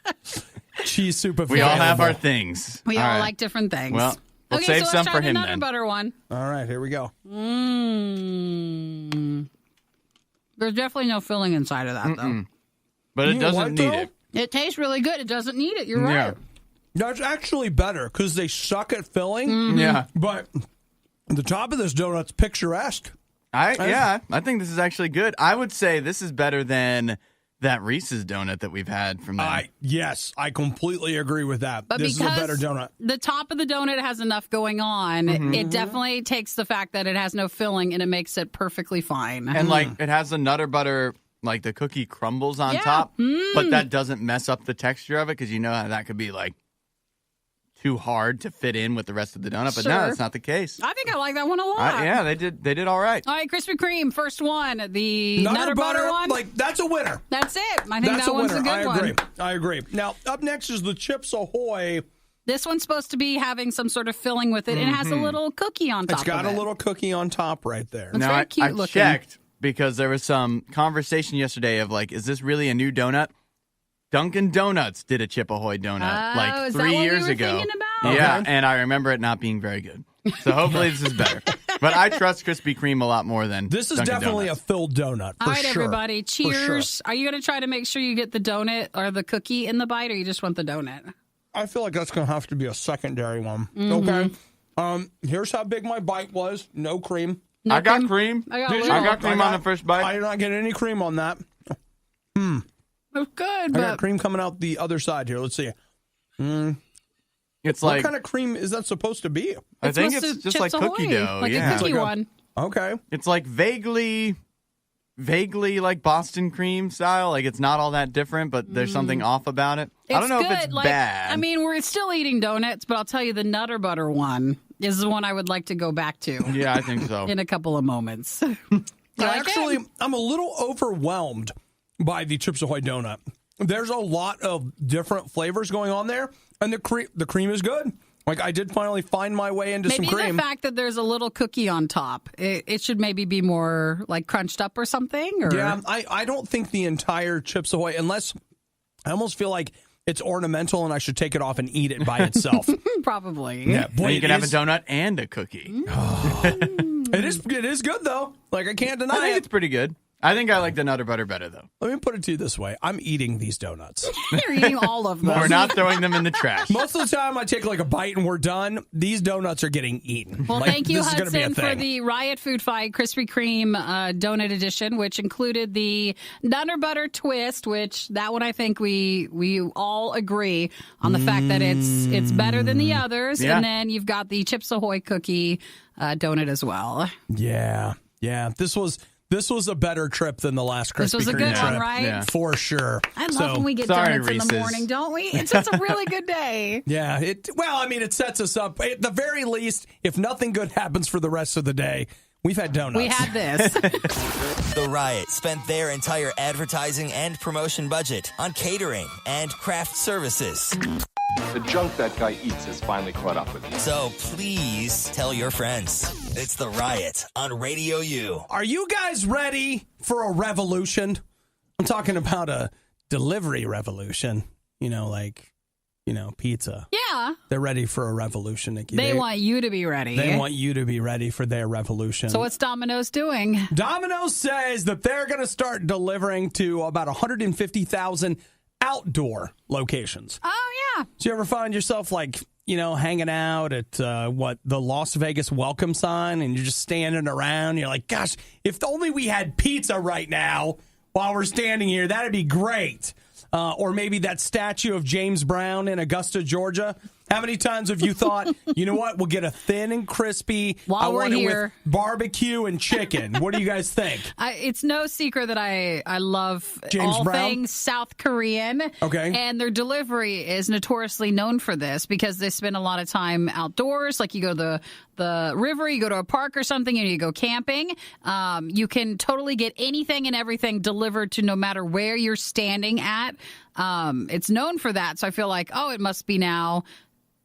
She's super We all have our things. We all right. like different things. Well, we'll okay, save so some let's for try him the Nutter then. Butter one. All right, here we go. There's definitely no filling inside of that, though. But it doesn't what, need though? it. It tastes really good. It doesn't need it. You're right. Yeah. That's actually better because they suck at filling. Yeah. But the top of this donut's picturesque. I think this is actually good. I would say this is better than that Reese's donut that we've had from them. Yes, I completely agree with that. But This is a because better donut. the top of the donut has enough going on, it definitely takes the fact that it has no filling and it makes it perfectly fine. And like it has the Nutter Butter, like the cookie crumbles on top, but that doesn't mess up the texture of it because you know how that could be like too hard to fit in with the rest of the donut. But no, Sure. that's not the case. I think I like that one a lot. Yeah, they did all right. All right, Krispy Kreme, first one. The Nutter Butter one. like that's a winner. That's it. I think That's that a one's winner. a good I agree. one. I agree. Now, up next is the Chips Ahoy. This one's supposed to be having some sort of filling with it. And it has a little cookie on top It's got of a it. little cookie on top right there. It's Now very cute I looking. checked because there was some conversation yesterday of like, is this really a new donut? Dunkin' Donuts did a Chip Ahoy donut like is that 3 what we years were ago. thinking about? Yeah, Okay. and I remember it not being very good. So hopefully this is better. But I trust Krispy Kreme a lot more than This is Dunkin' definitely Donuts. a filled donut. For All right, sure. everybody. For sure. Cheers. Are you going to try to make sure you get the donut or the cookie in the bite, or you just want the donut? I feel like that's going to have to be a secondary one. Okay. Here's how big my bite was. No cream. I got cream. I got I little. got cream on the first bite. I did not get any cream on that. It's good, I got but cream coming out the other side here. Let's see. It's What like kind of cream is that supposed to be? I think supposed it's to just like Chips cookie Ahoy, dough. like Yeah, a cookie It's like a- one. Okay. it's like vaguely like Boston cream style. Like it's not all that different, but there's something off about it. I don't know good. if it's like, bad. I mean, we're still eating donuts, but I'll tell you the Nutter Butter one is the one I would like to go back to yeah, I think so. in a couple of moments. You like Actually, it? I'm a little overwhelmed by the Chips Ahoy donut. There's a lot of different flavors going on there, and the cream is good. Like, I did finally find my way into some cream. Maybe the fact that there's a little cookie on top. It should maybe be more, like, crunched up or something? Or? Yeah, I don't think the entire Chips Ahoy, unless I almost feel like it's ornamental and I should take it off and eat it by itself. Probably. Yeah, boy, you can have a donut and a cookie. It is good, though. Like, I can't deny I think it. it's pretty good. I think I like the Nutter Butter better, though. Let me put it to you this way. I'm eating these donuts. You're eating all of them. We're not throwing them in the trash. Most of the time, I take like a bite and we're done. These donuts are getting eaten. Well, Like, thank you, this is gonna be a Hudson, for thing. the Riot Food Fight Krispy Kreme donut edition, which included the Nutter Butter Twist, which that one I think we all agree on the fact that it's better than the others. Yeah. And then you've got the Chips Ahoy cookie donut as well. Yeah. This was a better trip than the last Krispy Kreme This was a good trip. one, right? Yeah. For sure. I love when we get sorry, donuts Reese's. in the morning, don't we? It's just a really good day. Yeah. It sets us up. At the very least, if nothing good happens for the rest of the day, we've had donuts. We had this. The Riot spent their entire advertising and promotion budget on catering and craft services. The junk that guy eats has finally caught up with me. So please tell your friends. It's The Riot on Radio U. Are you guys ready for a revolution? I'm talking about a delivery revolution. Pizza. Yeah. They're ready for a revolution, Nikki. They want you to be ready. They want you to be ready for their revolution. So what's Domino's doing? Domino's says that they're going to start delivering to about 150,000 outdoor locations. Oh, yeah. So you ever find yourself hanging out at the Las Vegas welcome sign and you're just standing around. You're like, gosh, if only we had pizza right now while we're standing here, that'd be great. Or maybe that statue of James Brown in Augusta, Georgia. How many times have you thought, you know what, we'll get a thin and crispy. While we're want it here. with barbecue and chicken. What do you guys think? It's no secret that I love James all Brown? things South Korean. Okay. And their delivery is notoriously known for this because they spend a lot of time outdoors. Like you go to the river, you go to a park or something, and you go camping. You can totally get anything and everything delivered to no matter where you're standing at. It's known for that. So I feel like, it must be now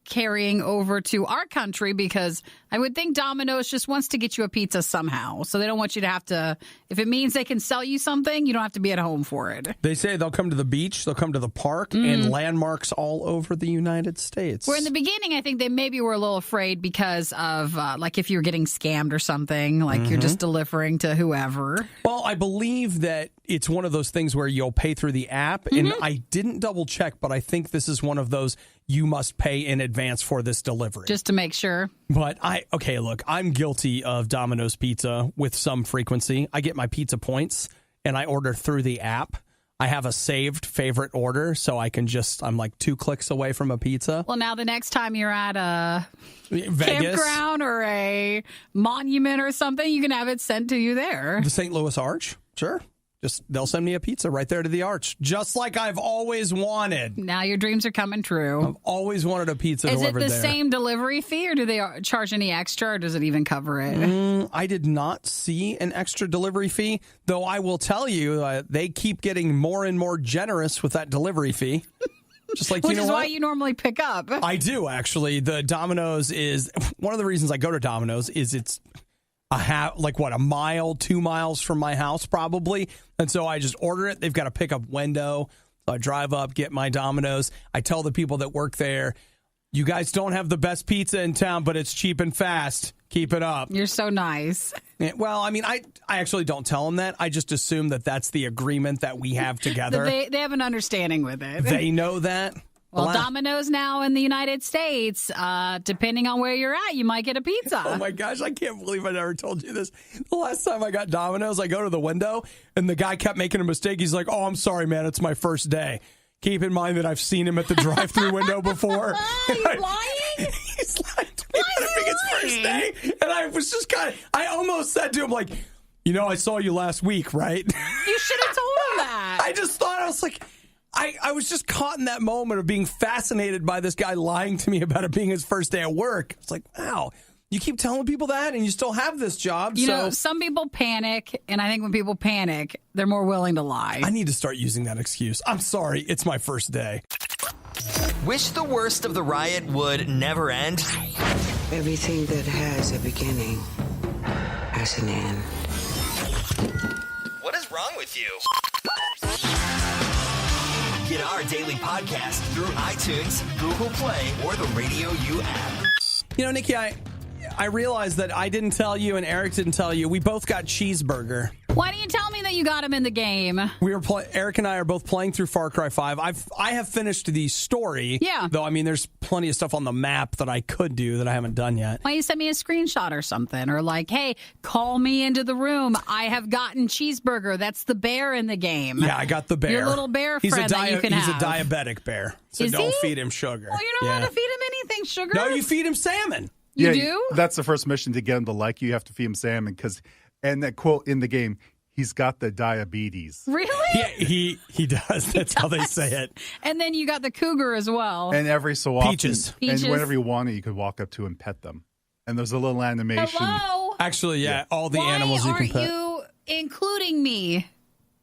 carrying over to our country because I would think Domino's just wants to get you a pizza somehow. So they don't want you to have to, if it means they can sell you something, you don't have to be at home for it. They say they'll come to the beach, they'll come to the park, and landmarks all over the United States. Where in the beginning, I think they maybe were a little afraid because of if you're getting scammed or something, like you're just delivering to whoever. Well, I believe that it's one of those things where you'll pay through the app, and I didn't double check, but I think this is one of those you must pay in advance for this delivery. Just to make sure. But I'm guilty of Domino's pizza with some frequency. I get my pizza points and I order through the app. I have a saved favorite order, so I'm like 2 clicks away from a pizza. Well, now the next time you're at a Vegas, campground or a monument or something, you can have it sent to you there. the St. Louis Arch, sure. They'll send me a pizza right there to the Arch, just like I've always wanted. Now your dreams are coming true. I've always wanted a pizza Is it delivered the there. same delivery fee, or do they charge any extra, or does it even cover it? I did not see an extra delivery fee, though I will tell you they keep getting more and more generous with that delivery fee. Just like, Which is why you normally pick up. I do, actually. The Domino's is one of the reasons I go to Domino's is it's a mile, 2 miles from my house, probably. And so I just order it. They've got a pickup window. So I drive up, get my Domino's. I tell the people that work there, you guys don't have the best pizza in town, but it's cheap and fast. Keep it up. You're so nice. Well, I mean, I actually don't tell them that. I just assume that that's the agreement that we have together. They have an understanding with it. They know that. Well, Domino's now in the United States, depending on where you're at, you might get a pizza. Oh, my gosh. I can't believe I never told you this. The last time I got Domino's, I go to the window, and the guy kept making a mistake. He's like, I'm sorry, man. It's my first day. Keep in mind that I've seen him at the drive-thru window before. He's lying? He's lying to me about it being his first day. And I was just I almost said to him, like, I saw you last week, right? You should have told him that. I just thought, I was like... I was just caught in that moment of being fascinated by this guy lying to me about it being his first day at work. It's like, wow, you keep telling people that and you still have this job. Some people panic, and I think when people panic, they're more willing to lie. I need to start using that excuse. I'm sorry, it's my first day. Wish the worst of the riot would never end? Everything that has a beginning has an end. What is wrong with you? Get our daily podcast through iTunes, Google Play, or the Radio U app. You know, Nikki, I realized that I didn't tell you and Eric didn't tell you. We both got cheeseburger. Why didn't you tell me that you got him in the game? Eric and I are both playing through Far Cry 5. I have finished the story. Yeah. Though, I mean, there's plenty of stuff on the map that I could do that I haven't done yet. Why don't you send me a screenshot or something? Or like, hey, call me into the room. I have gotten cheeseburger. That's the bear in the game. Yeah, I got the bear. Your little bear friend that you can He's have. a diabetic bear, so Is don't he? feed him sugar. Well, you're not allowed to feed him anything, sugar. No, you feed him salmon. You do? That's the first mission to get him to like you. You have to feed him salmon and that quote in the game, he's got the diabetes. Really? Yeah, he does. That's how they say it. And then you got the cougar as well. And every so often, Peaches. and whenever you want it, you could walk up to and pet them. And there's a little animation. Hello? Actually, yeah, all the Why animals you can aren't pet. you including me?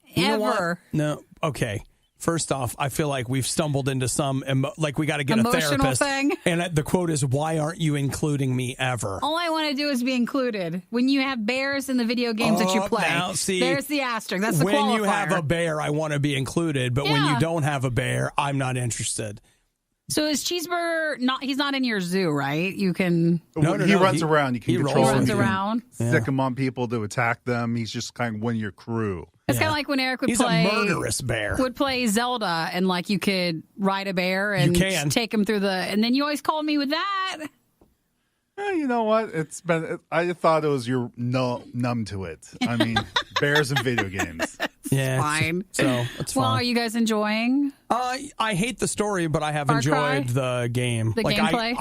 You know what? Ever. No. Okay. First off, I feel like we've stumbled into some, like we got to get Emotional a therapist. thing? And the quote is, why aren't you including me ever? All I want to do is be included. When you have bears in the video games that you play, now, see, there's the asterisk. That's the when qualifier. you have a bear, I want to be included. But when Yeah. you don't have a bear, I'm not interested. So is Cheeseburger not? He's not in your zoo, right? You can. No, he runs around. You can he control rolls him. runs You can around. Stick him on people to attack them. He's just kind of one of your crew. It's kind of like when Eric would He's play. a murderous bear. Would play Zelda, and like you could ride a bear and You can. take him through the. And then you always called me with that. You know what? I thought it was you're numb to it. I mean, bears and video games. Yeah, fine. So it's Well, fine. are you guys enjoying? I hate the story, but I have Far Cry? enjoyed the game. The gameplay?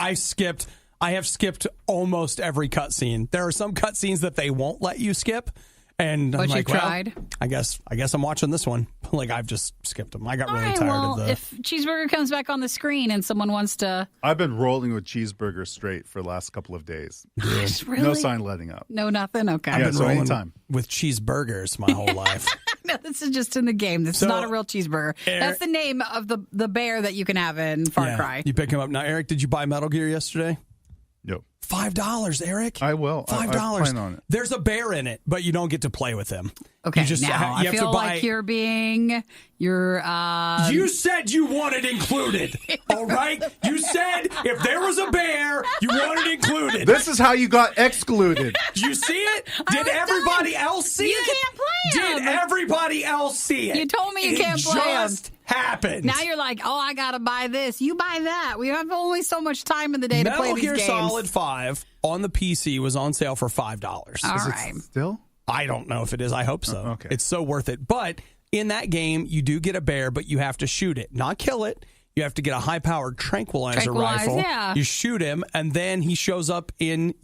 I have skipped almost every cutscene. There are some cutscenes that they won't let you skip, and I'm But you like, well, tried? I guess I'm watching this one. Like I've just skipped them. I got All really right. tired Well, of the. if Cheeseburger comes back on the screen and someone wants to, I've been rolling with cheeseburger straight for the last couple of days. really? No sign letting up. No, nothing. Okay. Yeah, so rolling anytime. with cheeseburgers my whole life. No, this is just in the game. This So, is not a real cheeseburger. That's the name of the bear that you can have in Far Yeah, Cry. You pick him up now. Eric, did you buy Metal Gear yesterday? No. $5, Eric. I will. I $5. plan on it. There's a bear in it, but you don't get to play with him. Okay, You just now you I have feel to buy. like you're You said you wanted included. All right? You said if there was a bear, you wanted included. This is how you got excluded. You see it? I Did was everybody done. else see You it? can't play Did him. everybody else see it? You told me you can't play It him. just happened. now you're like, oh, I gotta buy this. You buy that. We have only so much time in the day to play Metal these Gear games. Solid 5 on the PC was on sale for $5. All Is right. it still? I don't know if it is. I hope so. Okay. It's so worth it. But in that game, you do get a bear, but you have to shoot it, not kill it. You have to get a high-powered tranquilizer rifle. Yeah. You shoot him, and then he shows up in,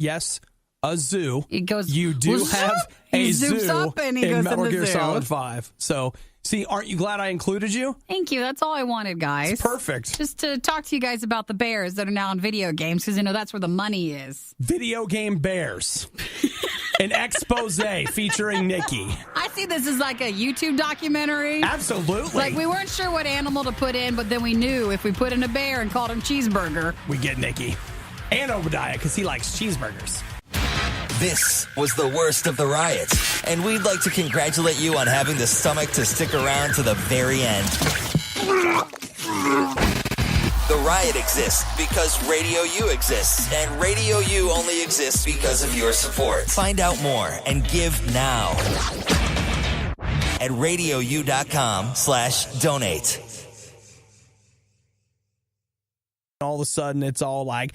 a zoo. He goes, You do "What's have up?" a He zoo zoops up and he in goes Metal in the Gear zoo. Solid 5. So, see, aren't you glad I included you? Thank you. That's all I wanted, guys. Perfect. Just to talk to you guys about the bears that are now in video games, because that's where the money is. Video game bears. An expose featuring Nikki. I see this as like a YouTube documentary. Absolutely. Like, we weren't sure what animal to put in, but then we knew if we put in a bear and called him Cheeseburger. We get Nikki. And Obadiah, because he likes cheeseburgers. This was the worst of the riot, and we'd like to congratulate you on having the stomach to stick around to the very end. The riot exists because Radio U exists, and Radio U only exists because of your support. Find out more and give now at radiou.com/donate. All of a sudden, it's all like,